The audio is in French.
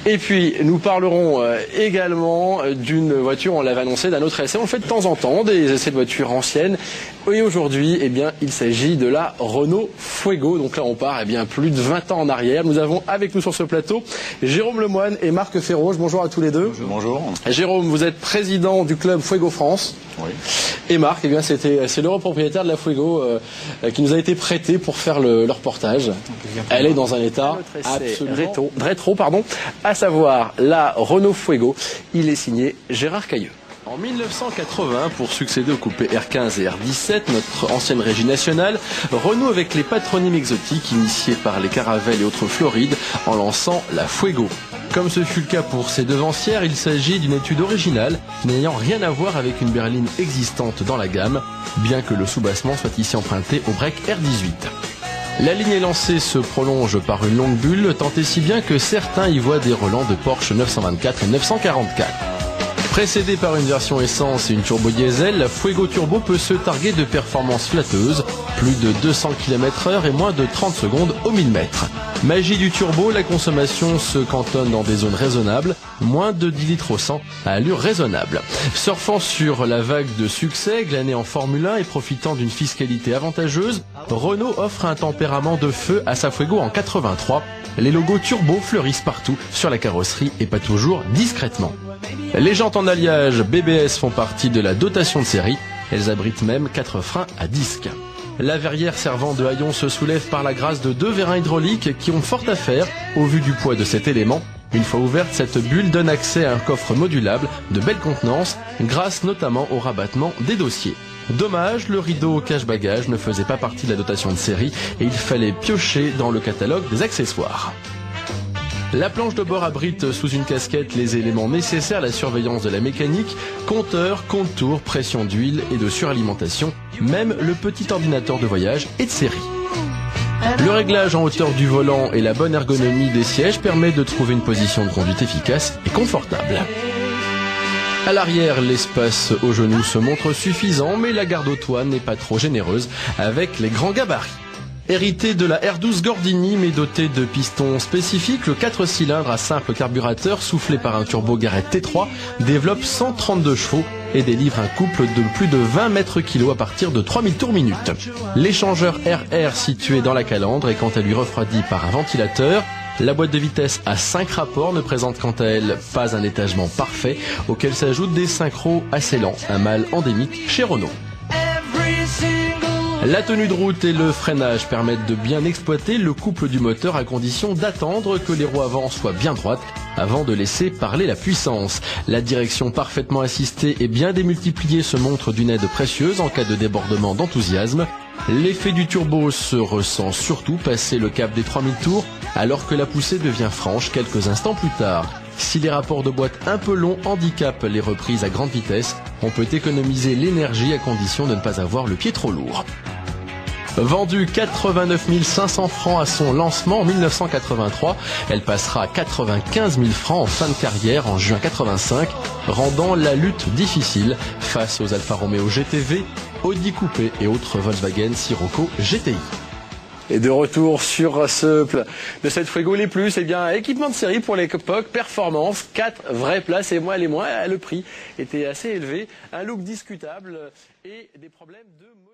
Et puis, nous parlerons également d'une voiture, on l'avait annoncé, d'un autre essai. On le fait de temps en temps, des essais de voitures anciennes. Et aujourd'hui, eh bien, il s'agit de la Renault Fuego. Donc là, on part plus de 20 ans en arrière. Nous avons avec nous sur ce plateau Jérôme Lemoine et Marc Ferroge. Bonjour à tous les deux. Bonjour. Jérôme, vous êtes président du club Fuego France. Oui. Et Marc, eh bien, c'est le propriétaire de la Fuego qui nous a été prêté pour faire le reportage. Elle est dans un état absolument rétro, à savoir la Renault Fuego. Il est signé Gérard Cailleux. En 1980, pour succéder au coupé R15 et R17, notre ancienne régie nationale, Renault avec les patronymes exotiques initiés par les Caravelles et autres Florides en lançant la Fuego. Comme ce fut le cas pour ses devancières, il s'agit d'une étude originale n'ayant rien à voir avec une berline existante dans la gamme, bien que le soubassement soit ici emprunté au break R18. La ligne lancée se prolonge par une longue bulle, tant et si bien que certains y voient des relents de Porsche 924 et 944. Précédée par une version essence et une turbo diesel, la Fuego Turbo peut se targuer de performances flatteuses, plus de 200 km/h et moins de 30 secondes au 1000 mètres. Magie du turbo, la consommation se cantonne dans des zones raisonnables, moins de 10 litres au 100 à allure raisonnable. Surfant sur la vague de succès, glanée en Formule 1 et profitant d'une fiscalité avantageuse, Renault offre un tempérament de feu à sa Fuego en 83. Les logos turbo fleurissent partout sur la carrosserie et pas toujours discrètement. Les jantes en alliage BBS font partie de la dotation de série. Elles abritent même 4 freins à disque. La verrière servant de haillon se soulève par la grâce de 2 vérins hydrauliques qui ont fort à faire au vu du poids de cet élément. Une fois ouverte, cette bulle donne accès à un coffre modulable de belle contenance grâce notamment au rabattement des dossiers. Dommage, le rideau cache-bagages ne faisait pas partie de la dotation de série et il fallait piocher dans le catalogue des accessoires. La planche de bord abrite sous une casquette les éléments nécessaires à la surveillance de la mécanique, compteur, compte-tours, pression d'huile et de suralimentation. Même le petit ordinateur de voyage est de série. Le réglage en hauteur du volant et la bonne ergonomie des sièges permet de trouver une position de conduite efficace et confortable. À l'arrière, l'espace aux genoux se montre suffisant, mais la garde au toit n'est pas trop généreuse avec les grands gabarits. Hérité de la R12 Gordini, mais doté de pistons spécifiques, le 4 cylindres à simple carburateur soufflé par un turbo Garrett T3 développe 132 chevaux et délivre un couple de plus de 20 mètres kg à partir de 3000 tours minute. L'échangeur RR situé dans la calandre est quant à lui refroidi par un ventilateur. La boîte de vitesse à 5 rapports ne présente quant à elle pas un étagement parfait, auquel s'ajoutent des synchros assez lents, un mal endémique chez Renault. La tenue de route et le freinage permettent de bien exploiter le couple du moteur à condition d'attendre que les roues avant soient bien droites avant de laisser parler la puissance. La direction parfaitement assistée et bien démultipliée se montre d'une aide précieuse en cas de débordement d'enthousiasme. L'effet du turbo se ressent surtout passé le cap des 3000 tours alors que la poussée devient franche quelques instants plus tard. Si les rapports de boîte un peu longs handicapent les reprises à grande vitesse, on peut économiser l'énergie à condition de ne pas avoir le pied trop lourd. Vendue 89 500 francs à son lancement en 1983, elle passera à 95 000 francs en fin de carrière en juin 85, rendant la lutte difficile face aux Alfa Romeo GTV, Audi Coupé et autres Volkswagen Sirocco GTI. Et de retour sur de cette Fuego les plus, équipement de série pour l'époque, performance, 4 vraies places et les moins, le prix était assez élevé, un look discutable et des problèmes de moteur.